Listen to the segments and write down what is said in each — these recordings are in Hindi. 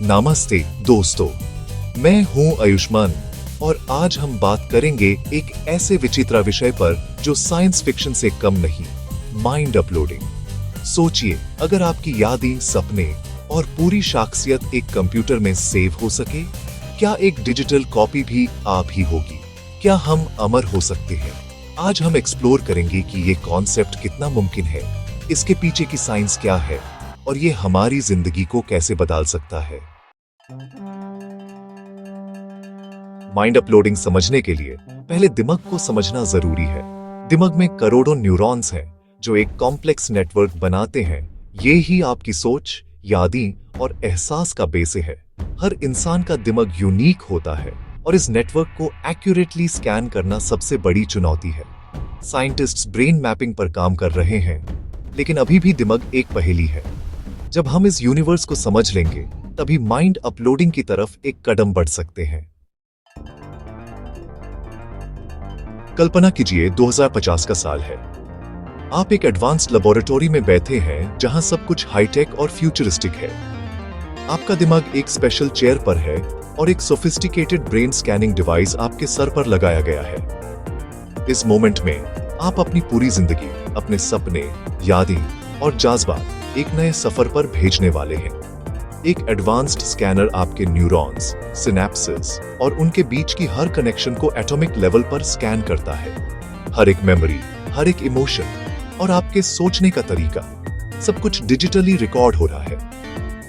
नमस्ते दोस्तों, मैं हूं आयुष्मान और आज हम बात करेंगे एक ऐसे विचित्र विषय पर जो साइंस फिक्शन से कम नहीं, माइंड अपलोडिंग। सोचिए, अगर आपकी यादें, सपने और पूरी शख्सियत एक कंप्यूटर में सेव हो सके, क्या एक डिजिटल कॉपी भी आप ही होगी? क्या हम अमर हो सकते हैं? आज हम एक्सप्लोर करेंगे कि ये कॉन्सेप्ट कितना मुमकिन है, इसके पीछे की साइंस क्या है और ये हमारी जिंदगी को कैसे बदल सकता है। माइंड अपलोडिंग समझने के लिए पहले दिमाग को समझना जरूरी है। दिमाग में करोड़ों न्यूरॉन्स हैं जो एक कॉम्प्लेक्स नेटवर्क बनाते हैं। ये ही आपकी सोच, यादें और एहसास का बेस है। हर इंसान का दिमाग यूनिक होता है और इस नेटवर्क को एक्यूरेटली स्कैन करना सबसे बड़ी चुनौती है। साइंटिस्ट्स ब्रेन मैपिंग पर काम कर रहे हैं, लेकिन अभी भी दिमाग एक पहेली है। जब हम इस यूनिवर्स को समझ लेंगे, तभी माइंड अपलोडिंग की तरफ एक कदम बढ़ सकते हैं। कल्पना कीजिए 2050 का साल है। आप एक एडवांस्ड लेबोरेटरी में बैठे हैं जहां सब कुछ हाईटेक और फ्यूचरिस्टिक है। आपका दिमाग एक स्पेशल चेयर पर है और एक सोफिस्टिकेटेड ब्रेन स्कैनिंग डिवाइस आपके सर पर लगाया गया है। इस मोमेंट में आप अपनी पूरी जिंदगी, अपने सपने, यादें और जज्बात एक नए सफर पर भेजने वाले हैं। एक एडवांस्ड स्कैनर आपके न्यूरॉन्स, सिनेप्सेस और उनके बीच की हर कनेक्शन को एटॉमिक लेवल पर स्कैन करता है। हर एक मेमोरी, हर एक इमोशन और आपके सोचने का तरीका, सब कुछ डिजिटली रिकॉर्ड हो रहा है।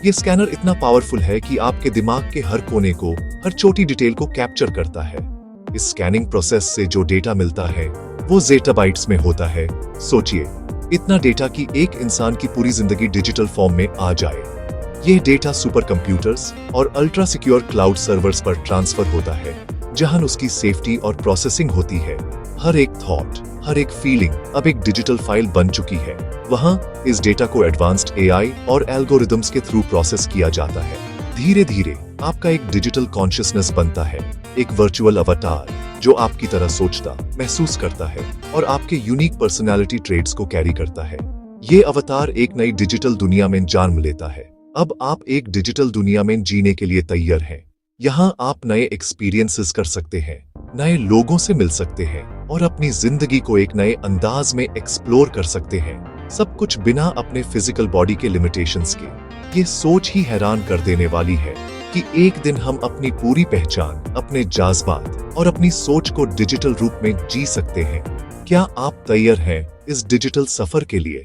ये स्कैनर इतना पावरफुल है कि आपके दिमाग के हर कोने को, हर छोटी डिटेल को कैप्चर करता है। इस स्कैनिंग प्रोसेस से जो डेटा मिलता है वो ज़ेटाबाइट्स में होता है। सोचिए, इतना डेटा कि एक इंसान की पूरी जिंदगी डिजिटल फॉर्म में आ जाए। यह डेटा सुपर कंप्यूटर्स और अल्ट्रा सिक्योर क्लाउड सर्वर्स पर ट्रांसफर होता है, जहां उसकी सेफ्टी और प्रोसेसिंग होती है। हर एक थॉट, हर एक फीलिंग अब एक डिजिटल फाइल बन चुकी है। वहां इस डेटा को एडवांस्ड एआई और एल्गोरिदम्स के थ्रू प्रोसेस किया जाता है। धीरे धीरे आपका एक डिजिटल कॉन्शियसनेस बनता है, एक वर्चुअल अवतार जो आपकी तरह सोचता, महसूस करता है और आपके यूनिक पर्सनालिटी ट्रेड्स को कैरी करता है। ये अवतार एक नई डिजिटल दुनिया में जन्म लेता है। अब आप एक डिजिटल दुनिया में जीने के लिए तैयार हैं। यहाँ आप नए एक्सपीरियंसेस कर सकते हैं, नए लोगों से मिल सकते हैं और अपनी जिंदगी को एक नए अंदाज में एक्सप्लोर कर सकते हैं। सब कुछ बिना अपने फिजिकल बॉडी के लिमिटेशंस के। ये सोच ही हैरान कर देने वाली है कि एक दिन हम अपनी पूरी पहचान, अपने जज्बात और अपनी सोच को डिजिटल रूप में जी सकते हैं। क्या आप तैयार हैं इस डिजिटल सफर के लिए?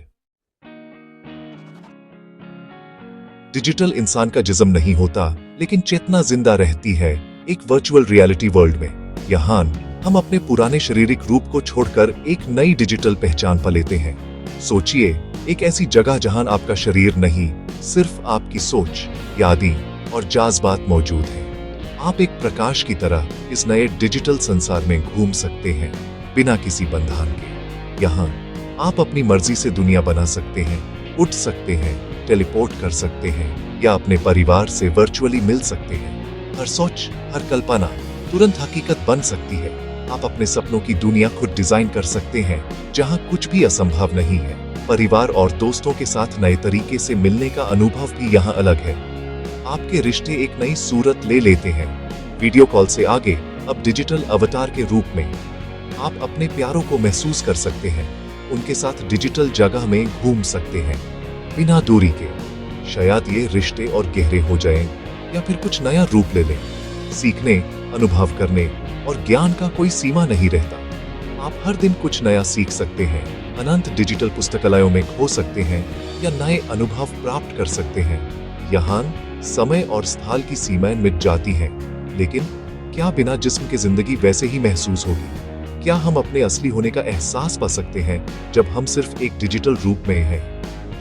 डिजिटल इंसान का जिस्म नहीं होता, लेकिन चेतना जिंदा रहती है एक वर्चुअल रियलिटी वर्ल्ड में। यहाँ हम अपने पुराने शारीरिक रूप को छोड़कर एक नई डिजिटल पहचान पा लेते हैं। सोचिए, एक ऐसी जगह जहां आपका शरीर नहीं, सिर्फ आपकी सोच, यादें और जज्बात मौजूद हैं। आप एक प्रकाश की तरह इस नए डिजिटल संसार में घूम सकते हैं, बिना किसी बंधन के। यहाँ आप अपनी मर्जी से दुनिया बना सकते हैं, उठ सकते हैं, टेलीपोर्ट कर सकते हैं या अपने परिवार से वर्चुअली मिल सकते हैं। हर सोच, हर कल्पना तुरंत हकीकत बन सकती है। आप अपने सपनों की दुनिया खुद डिजाइन कर सकते हैं, जहां कुछ भी असंभव नहीं है। परिवार और दोस्तों के साथ नए तरीके से मिलने का अनुभव भी यहाँ अलग है। आपके रिश्ते एक नई सूरत ले लेते हैं। वीडियो कॉल से आगे अब डिजिटल अवतार के रूप में आप अपने प्यारों को महसूस कर सकते हैं, उनके साथ डिजिटल जगह में घूम सकते हैं बिना दूरी के। शायद ये रिश्ते और गहरे हो जाएं या फिर कुछ नया रूप ले लें। सीखने, अनुभव करने और ज्ञान का कोई सीमा नहीं रहता। आप हर दिन कुछ नया सीख सकते हैं, अनंत डिजिटल पुस्तकालयों में खो सकते हैं या नए अनुभव प्राप्त कर सकते हैं। यहाँ समय और स्थल की सीमाएं मिट जाती हैं, लेकिन क्या बिना जिस्म के जिंदगी वैसे ही महसूस होगी? क्या हम अपने असली होने का एहसास पा सकते हैं जब हम सिर्फ एक डिजिटल रूप में हैं?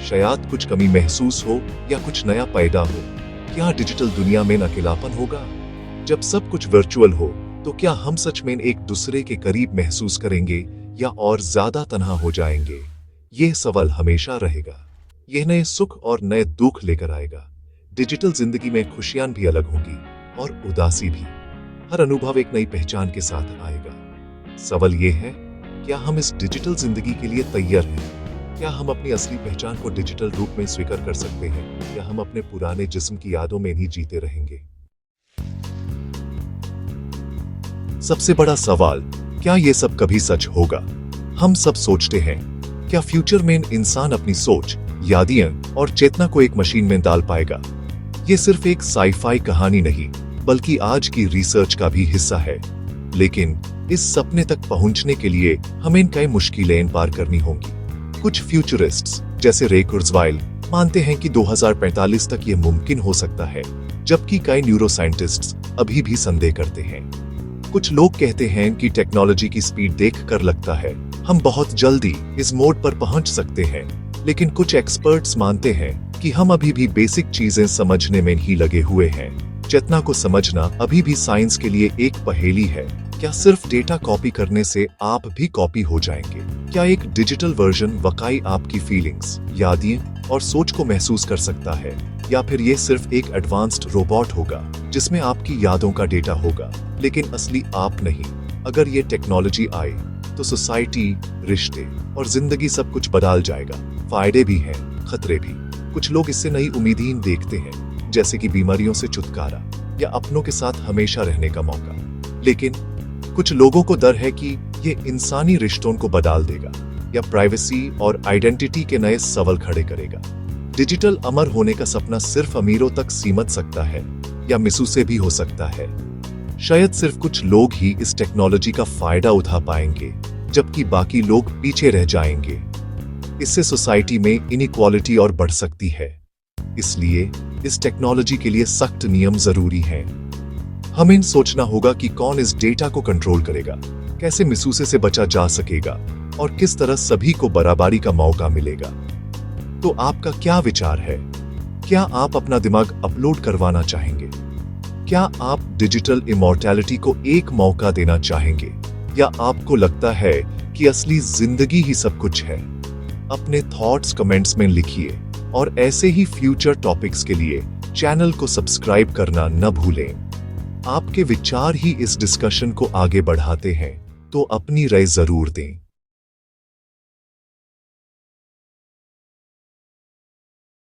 शायद कुछ कमी महसूस हो या कुछ नया पैदा हो। क्या डिजिटल दुनिया में अकेलापन होगा? जब सब कुछ वर्चुअल हो, तो क्या हम सच में एक दूसरे के करीब महसूस करेंगे या और ज्यादा तन्हा हो जाएंगे? ये सवाल हमेशा रहेगा। यह नए सुख और नए दुख लेकर आएगा। डिजिटल जिंदगी में खुशियां भी अलग होंगी और उदासी भी। हर अनुभव एक नई पहचान के साथ आएगा। सवाल यह है, क्या हम इस डिजिटल जिंदगी के लिए तैयार हैं? क्या हम अपनी असली पहचान को डिजिटल रूप में स्वीकार कर सकते हैं, या हम अपने पुराने जिस्म की यादों में ही जीते रहेंगे? सबसे बड़ा सवाल, क्या ये सब कभी सच होगा? हम सब सोचते हैं, क्या फ्यूचर में इंसान अपनी सोच, यादें और चेतना को एक मशीन में डाल पाएगा? ये सिर्फ एक साई-फाई कहानी नहीं, बल्कि आज की रिसर्च का भी हिस्सा है। लेकिन इस सपने तक पहुंचने के लिए हमें कई मुश्किलें पार करनी होंगी। कुछ फ्यूचरिस्ट्स जैसे रे कुर्ज़वेल मानते हैं कि 2045 तक ये मुमकिन हो सकता है, जबकि कई न्यूरोसाइंटिस्ट्स अभी भी संदेह करते हैं। कुछ लोग कहते हैं कि टेक्नोलॉजी की स्पीड देखकर लगता है हम बहुत जल्दी इस मोड पर पहुंच सकते हैं, लेकिन कुछ एक्सपर्ट्स मानते हैं कि हम अभी भी बेसिक चीजें समझने में ही लगे हुए हैं। चेतना को समझना अभी भी साइंस के लिए एक पहेली है। क्या सिर्फ डेटा कॉपी करने से आप भी कॉपी हो जाएंगे? क्या एक डिजिटल वर्जन वाकई आपकी फीलिंग्स, यादें और सोच को महसूस कर सकता है, या फिर ये सिर्फ एक एडवांस्ड रोबोट होगा जिसमें आपकी यादों का डेटा होगा लेकिन असली आप नहीं? अगर ये टेक्नोलॉजी आए तो सोसाइटी, रिश्ते और जिंदगी सब कुछ बदल जाएगा। फायदे भी हैं, खतरे भी। कुछ लोग इससे नई उम्मीदें देखते हैं, जैसे कि बीमारियों से छुटकारा या अपनों के साथ हमेशा रहने का मौका। लेकिन कुछ लोगों को डर है कि ये इंसानी रिश्तों को बदल देगा या प्राइवेसी और आइडेंटिटी के नए सवाल खड़े करेगा। डिजिटल अमर होने का सपना सिर्फ अमीरों तक सीमित सकता है या मिसूसे भी हो सकता है। शायद सिर्फ कुछ लोग ही इस टेक्नोलॉजी का फायदा उठा पाएंगे, जबकि बाकी लोग पीछे रह जाएंगे। इससे सोसाइटी में इनइक्वालिटी और बढ़ सकती है। इसलिए इस टेक्नोलॉजी के लिए सख्त नियम जरूरी हैं। हमें सोचना होगा कि कौन इस डेटा को कंट्रोल करेगा, कैसे मिसूसे से बचा जा सकेगा और किस तरह सभी को बराबरी का मौका मिलेगा। तो आपका क्या विचार है? क्या आप अपना दिमाग अपलोड करवाना चाहेंगे? क्या आप डिजिटल इमॉर्टैलिटी को एक मौका देना चाहेंगे, या आपको लगता है कि असली जिंदगी ही सब कुछ है? अपने थॉट्स कमेंट्स में लिखिए और ऐसे ही फ्यूचर टॉपिक्स के लिए चैनल को सब्सक्राइब करना न भूलें। आपके विचार ही इस डिस्कशन को आगे बढ़ाते हैं, तो अपनी राय जरूर दें।